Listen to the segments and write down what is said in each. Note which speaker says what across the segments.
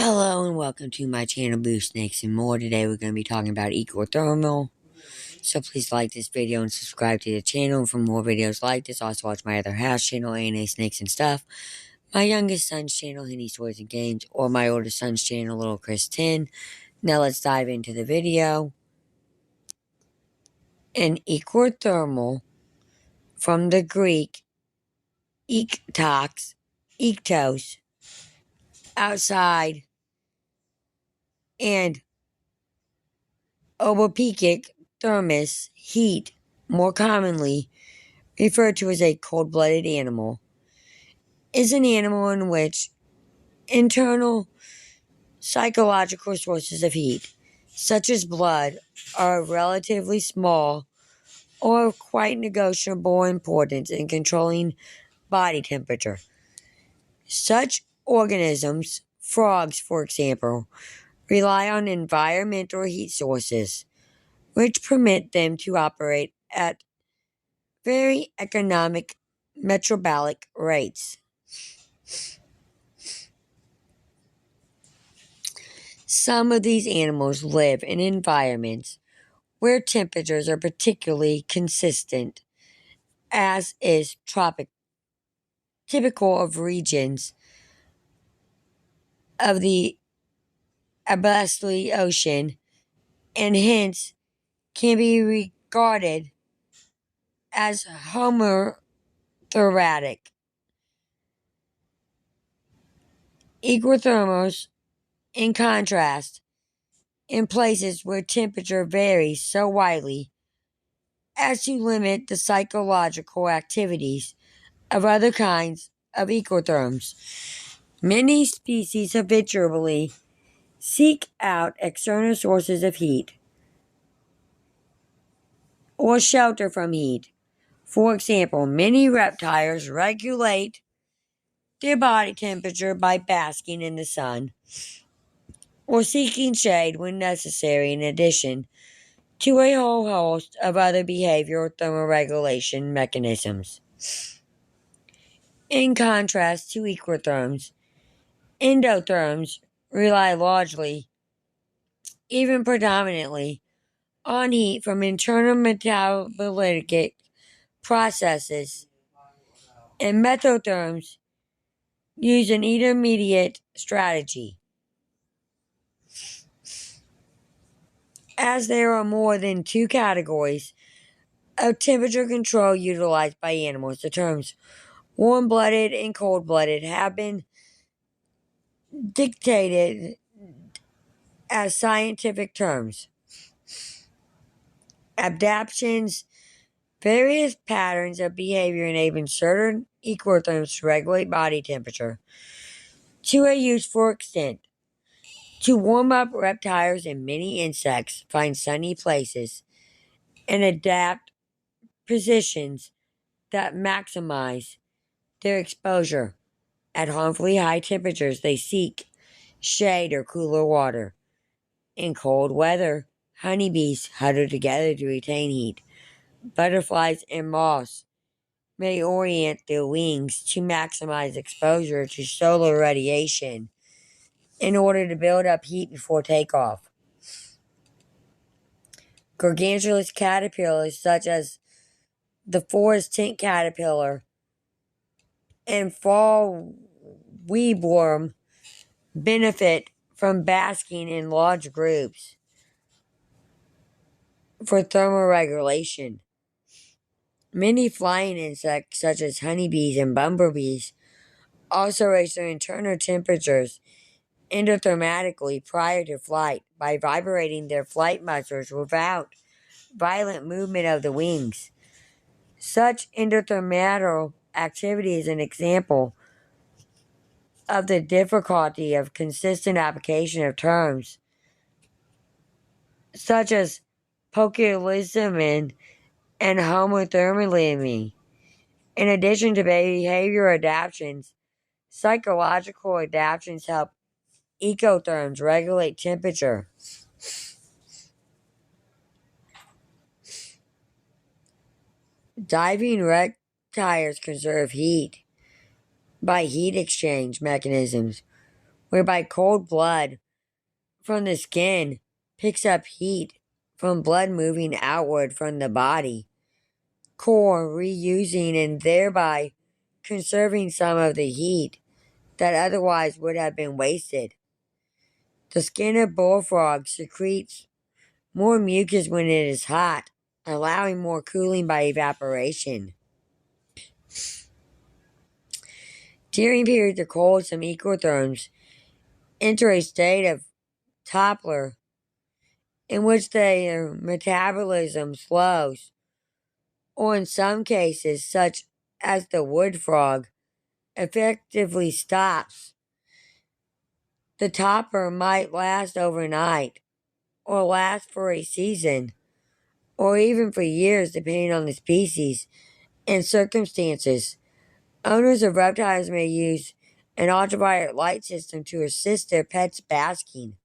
Speaker 1: Hello and welcome to my channel Blue Snakes and More. Today we're going to be talking about Ectotherm. So please like this video and subscribe to the channel for more videos like this. Also watch my other house channel, A&A Snakes and Stuff. My youngest son's channel, Henny Toys and Games. Or my oldest son's channel, Little Chris 10. Now let's dive into the video. An ectothermal, from the Greek ektos, outside, and obopikic thermos, heat, more commonly referred to as a cold-blooded animal, is an animal in which internal psychological sources of heat, such as blood, are relatively small or of quite negotiable importance in controlling body temperature. Such organisms, frogs for example, rely on environmental heat sources, which permit them to operate at very economic metabolic rates. Some of these animals live in environments where temperatures are particularly consistent, as is typical of regions of the Atlantic Ocean, and hence can be regarded as homothermic. Ectothermals, in contrast, in places where temperature varies so widely as to limit the psychological activities of other kinds of ectotherms. Many species habitually seek out external sources of heat or shelter from heat. For example, many reptiles regulate their body temperature by basking in the sun or seeking shade when necessary, in addition to a whole host of other behavioral thermoregulation mechanisms. In contrast to ectotherms, endotherms rely largely, even predominantly, on heat from internal metabolic processes, and methotherms use an intermediate strategy. As there are more than two categories of temperature control utilized by animals, the terms warm-blooded and cold-blooded have been dictated as scientific terms. Adaptations, various patterns of behavior enabling certain ectotherms to regulate body temperature to a useful extent. To warm up, reptiles and many insects find sunny places and adapt positions that maximize their exposure. At harmfully high temperatures, they seek shade or cooler water. In cold weather, honeybees huddle together to retain heat. Butterflies and moths may orient their wings to maximize exposure to solar radiation in order to build up heat before takeoff. Gargantuous caterpillars such as the forest tent caterpillar and fall weedworm benefit from basking in large groups for thermoregulation. Many flying insects such as honeybees and bumblebees also raise their internal temperatures endothermically prior to flight by vibrating their flight muscles without violent movement of the wings. Such endothermal activity is an example of the difficulty of consistent application of terms such as poikilism and homothermia. In addition to behavioral adaptations, psychological adaptations help ectotherms regulate temperature. Diving reptiles conserve heat by heat exchange mechanisms, whereby cold blood from the skin picks up heat from blood moving outward from the body, core reusing and thereby conserving some of the heat that otherwise would have been wasted. The skin of bullfrog secretes more mucus when it is hot, allowing more cooling by evaporation. During periods of cold, some ectotherms enter a state of torpor in which their metabolism slows, or in some cases, such as the wood frog, effectively stops. The torpor might last overnight, or last for a season, or even for years, depending on the species and circumstances. Owners of reptiles may use an ultraviolet light system to assist their pets basking.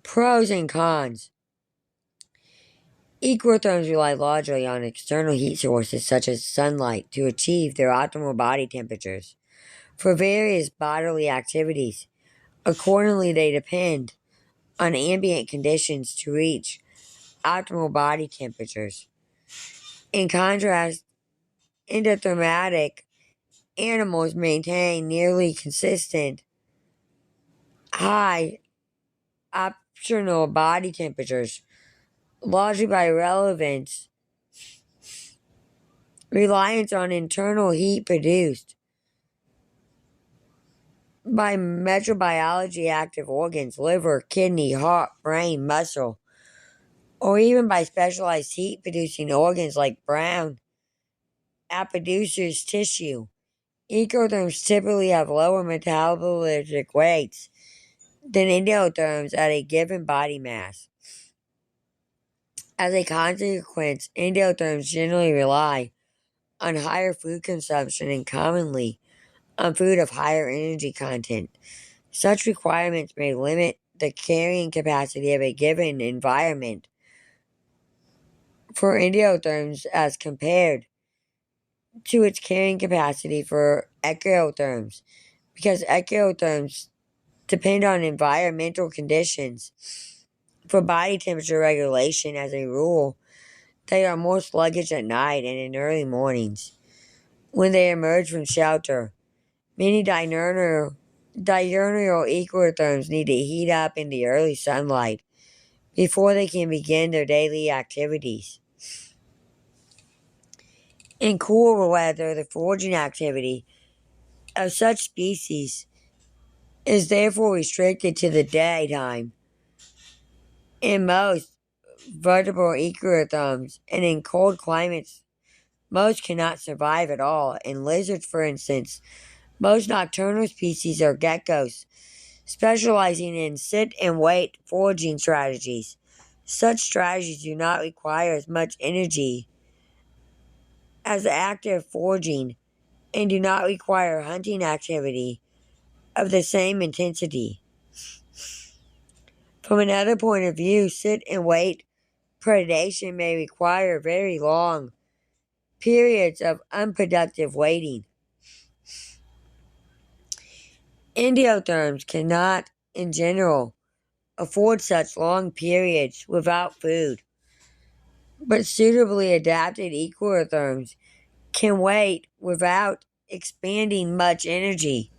Speaker 1: Pros and cons. Ectotherms rely largely on external heat sources such as sunlight to achieve their optimal body temperatures for various bodily activities. Accordingly, they depend on ambient conditions to reach optimal body temperatures. In contrast, endothermic animals maintain nearly consistent high optional body temperatures, largely by reliance on internal heat produced by microbiology active organs, liver, kidney, heart, brain, muscle, or even by specialized heat producing organs like brown apiducer's tissue. Ectotherms typically have lower metabolic rates than endotherms at a given body mass. As a consequence, endotherms generally rely on higher food consumption and commonly on food of higher energy content. Such requirements may limit the carrying capacity of a given environment for endotherms as compared to its carrying capacity for ectotherms, because ectotherms depend on environmental conditions for body temperature regulation. As a rule, they are more sluggish at night and in early mornings when they emerge from shelter. Many diurnal ectotherms need to heat up in the early sunlight before they can begin their daily activities. In cooler weather, the foraging activity of such species is therefore restricted to the daytime. In most vertebrate ectotherms, and in cold climates, most cannot survive at all. In lizards, for instance, most nocturnal species are geckos, specializing in sit and wait foraging strategies. Such strategies do not require as much energy as active foraging and do not require hunting activity of the same intensity. From another point of view, sit and wait predation may require very long periods of unproductive waiting. Endotherms cannot, in general, afford such long periods without food, but suitably adapted ectotherms can wait without expending much energy.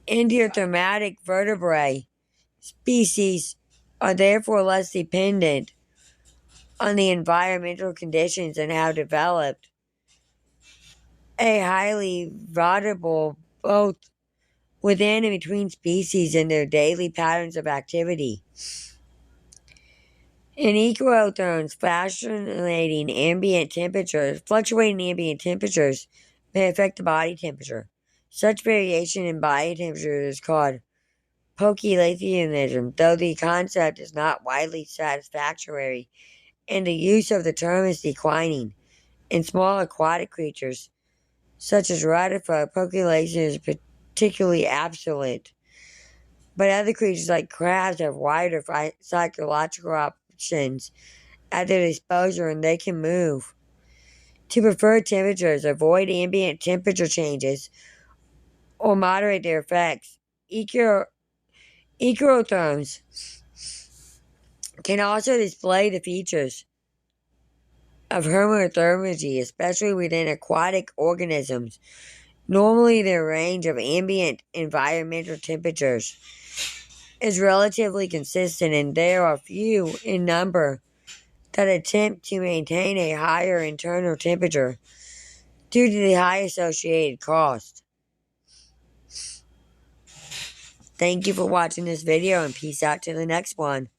Speaker 1: Endothermic vertebrate species are therefore less dependent on the environmental conditions and have developed a highly variable both within and between species in their daily patterns of activity. In ectotherms, fluctuating ambient temperatures may affect the body temperature. Such variation in body temperature is called poikilothermism, though the concept is not widely satisfactory and the use of the term is declining. In small aquatic creatures, such as rotifera, poikilothermism is particularly absolute. But other creatures like crabs have wider psychological options at their disposal and they can move to preferred temperatures, avoid ambient temperature changes, or moderate their effects. Ectotherms can also display the features of homothermy, especially within aquatic organisms. Normally, their range of ambient environmental temperatures is relatively consistent, and there are few in number that attempt to maintain a higher internal temperature due to the high associated cost. Thank you for watching this video, and peace out to the next one.